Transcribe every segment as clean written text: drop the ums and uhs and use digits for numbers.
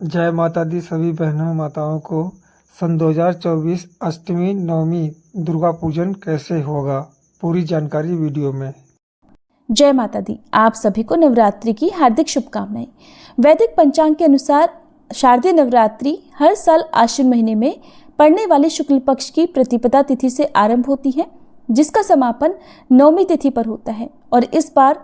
जय माता दी सभी बहनों माताओं को। सन 2024 अष्टमी नवमी दुर्गा पूजन कैसे होगा, पूरी जानकारी वीडियो में। जय माता दी। आप सभी को नवरात्रि की हार्दिक शुभकामनाएं। वैदिक पंचांग के अनुसार शारदीय नवरात्रि हर साल आश्विन महीने में पड़ने वाले शुक्ल पक्ष की प्रतिपदा तिथि से आरंभ होती है, जिसका समापन नवमी तिथि पर होता है। और इस बार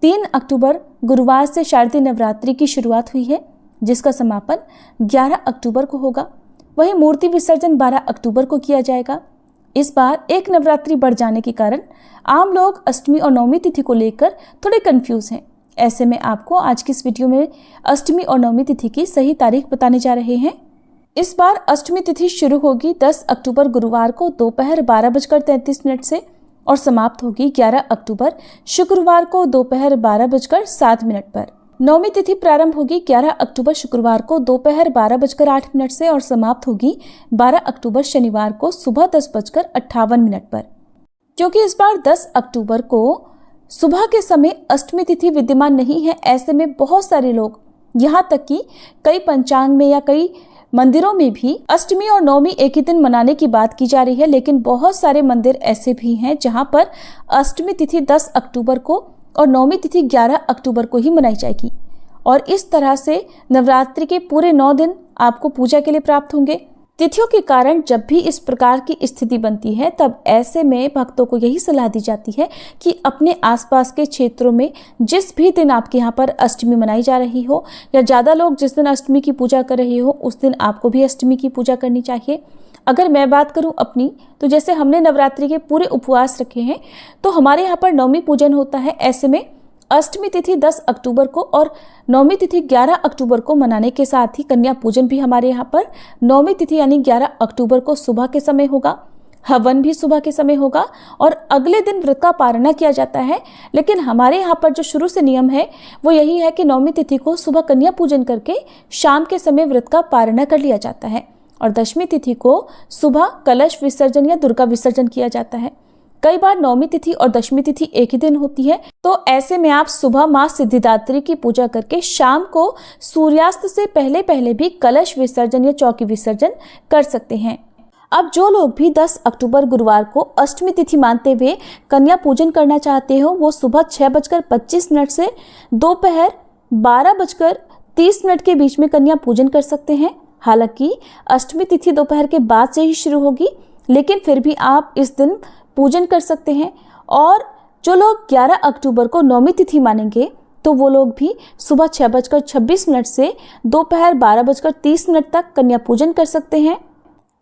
3 अक्टूबर गुरुवार से शारदीय नवरात्रि की शुरुआत हुई है, जिसका समापन 11 अक्टूबर को होगा। वहीं मूर्ति विसर्जन 12 अक्टूबर को किया जाएगा। इस बार एक नवरात्रि बढ़ जाने के कारण आम लोग अष्टमी और नवमी तिथि को लेकर थोड़े कंफ्यूज हैं। ऐसे में आपको आज की इस वीडियो में अष्टमी और नवमी तिथि की सही तारीख बताने जा रहे हैं। इस बार अष्टमी तिथि शुरू होगी 10 अक्टूबर गुरुवार को दोपहर 12:33 से और समाप्त होगी 11 अक्टूबर शुक्रवार को दोपहर 12:07 पर। नवमी तिथि प्रारंभ होगी 11 अक्टूबर शुक्रवार को दोपहर 12:08 से और समाप्त होगी 12 अक्टूबर शनिवार को सुबह 10:58 पर। क्योंकि इस बार 10 अक्टूबर को सुबह के समय अष्टमी तिथि विद्यमान नहीं है, ऐसे में बहुत सारे लोग, यहाँ तक कि कई पंचांग में या कई मंदिरों में भी अष्टमी और नवमी एक ही दिन मनाने की बात की जा रही है, लेकिन बहुत सारे मंदिर ऐसे भी हैं जहाँ पर अष्टमी तिथि 10 अक्टूबर को और नवमी तिथि 11 अक्टूबर को ही मनाई जाएगी। और इस तरह से नवरात्रि के पूरे 9 दिन आपको पूजा के लिए प्राप्त होंगे। तिथियों के कारण जब भी इस प्रकार की स्थिति बनती है, तब ऐसे में भक्तों को यही सलाह दी जाती है कि अपने आसपास के क्षेत्रों में जिस भी दिन आपके यहाँ पर अष्टमी मनाई जा रही हो या ज़्यादा लोग जिस दिन अष्टमी की पूजा कर रहे हो, उस दिन आपको भी अष्टमी की पूजा करनी चाहिए। अगर मैं बात करूं अपनी, तो जैसे हमने नवरात्रि के पूरे उपवास रखे हैं, तो हमारे यहाँ पर नवमी पूजन होता है। ऐसे में अष्टमी तिथि 10 अक्टूबर को और नवमी तिथि 11 अक्टूबर को मनाने के साथ ही कन्या पूजन भी हमारे यहाँ पर नवमी तिथि यानी 11 अक्टूबर को सुबह के समय होगा। हवन भी सुबह के समय होगा और अगले दिन व्रत का पारणा किया जाता है। लेकिन हमारे यहाँ पर जो शुरू से नियम है वो यही है कि नवमी तिथि को सुबह कन्या पूजन करके शाम के समय व्रत का पारणा कर लिया जाता है और दशमी तिथि को सुबह कलश विसर्जन या दुर्गा विसर्जन किया जाता है। कई बार नवमी तिथि और दशमी तिथि एक ही दिन होती है, तो ऐसे में आप सुबह माँ सिद्धिदात्री की पूजा करके शाम को सूर्यास्त से पहले पहले भी कलश विसर्जन या चौकी विसर्जन कर सकते हैं। अब जो लोग भी 10 अक्टूबर गुरुवार को अष्टमी तिथि मानते हुए कन्या पूजन करना चाहते हो, वो सुबह 6:25 से दोपहर 12:30 के बीच में कन्या पूजन कर सकते हैं। हालांकि अष्टमी तिथि दोपहर के बाद से ही शुरू होगी, लेकिन फिर भी आप इस दिन पूजन कर सकते हैं। और जो लोग 11 अक्टूबर को नवमी तिथि मानेंगे, तो वो लोग भी सुबह 6:26 से दोपहर 12:30 तक कन्या पूजन कर सकते हैं।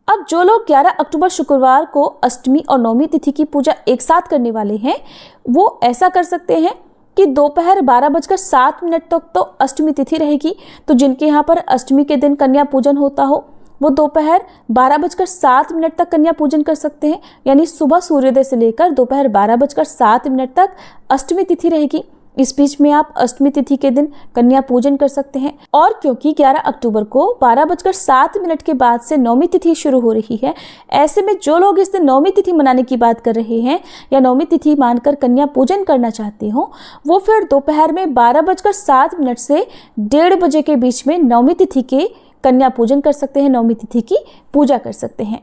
अब जो लोग 11 अक्टूबर शुक्रवार को अष्टमी और नवमी तिथि की पूजा एक साथ करने वाले हैं, वो ऐसा कर सकते हैं कि दोपहर 12:07 तक तो अष्टमी तिथि रहेगी। तो जिनके यहाँ पर अष्टमी के दिन कन्या पूजन होता हो, वो दोपहर 12:07 तक कन्या पूजन कर सकते हैं, यानी सुबह सूर्योदय से लेकर दोपहर 12:07 तक अष्टमी तिथि रहेगी। इस बीच में आप अष्टमी तिथि के दिन कन्या पूजन कर सकते हैं। और क्योंकि 11 अक्टूबर को 12:07 के बाद से नवमी तिथि शुरू हो रही है, ऐसे में जो लोग इस दिन नवमी तिथि मनाने की बात कर रहे हैं या नवमी तिथि मानकर कन्या पूजन करना चाहते हो, वो फिर दोपहर में 12:07 से 1:30 बजे के बीच में नवमी तिथि के कन्या पूजन कर सकते हैं, नवमी तिथि की पूजा कर सकते हैं।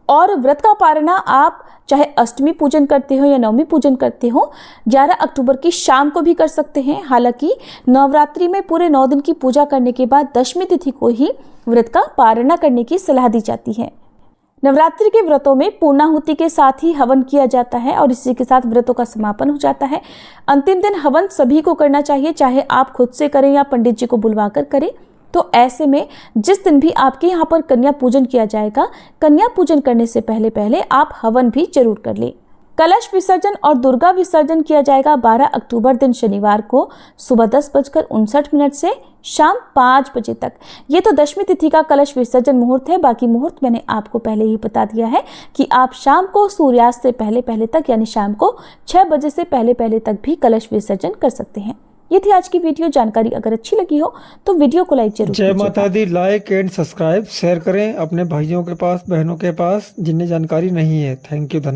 और व्रत का पारणा आप चाहे अष्टमी पूजन करते हो या नवमी पूजन करते हो, 11 अक्टूबर की शाम को भी कर सकते हैं। हालांकि नवरात्रि में पूरे 9 दिन की पूजा करने के बाद दशमी तिथि को ही व्रत का पारणा करने की सलाह दी जाती है। नवरात्रि के व्रतों में पूर्णाहुति के साथ ही हवन किया जाता है और इसी के साथ व्रतों का समापन हो जाता है। अंतिम दिन हवन सभी को करना चाहिए, चाहे आप खुद से करें या पंडित जी को बुलवा कर करें। तो ऐसे में जिस दिन भी आपके यहाँ पर कन्या पूजन किया जाएगा, कन्या पूजन करने से पहले पहले आप हवन भी जरूर कर लें। कलश विसर्जन और दुर्गा विसर्जन किया जाएगा 12 अक्टूबर दिन शनिवार को सुबह 10:59 से शाम 5 बजे तक। ये तो दशमी तिथि का कलश विसर्जन मुहूर्त है। बाकी मुहूर्त मैंने आपको पहले ही बता दिया है कि आप शाम को सूर्यास्त से पहले पहले तक यानी शाम को 6 बजे से पहले पहले तक भी कलश विसर्जन कर सकते हैं। ये थी आज की वीडियो। जानकारी अगर अच्छी लगी हो तो वीडियो को लाइक जरूर जय माता दी। लाइक एंड सब्सक्राइब शेयर करें अपने भाइयों के पास, बहनों के पास जिन्हें जानकारी नहीं है। Thank you.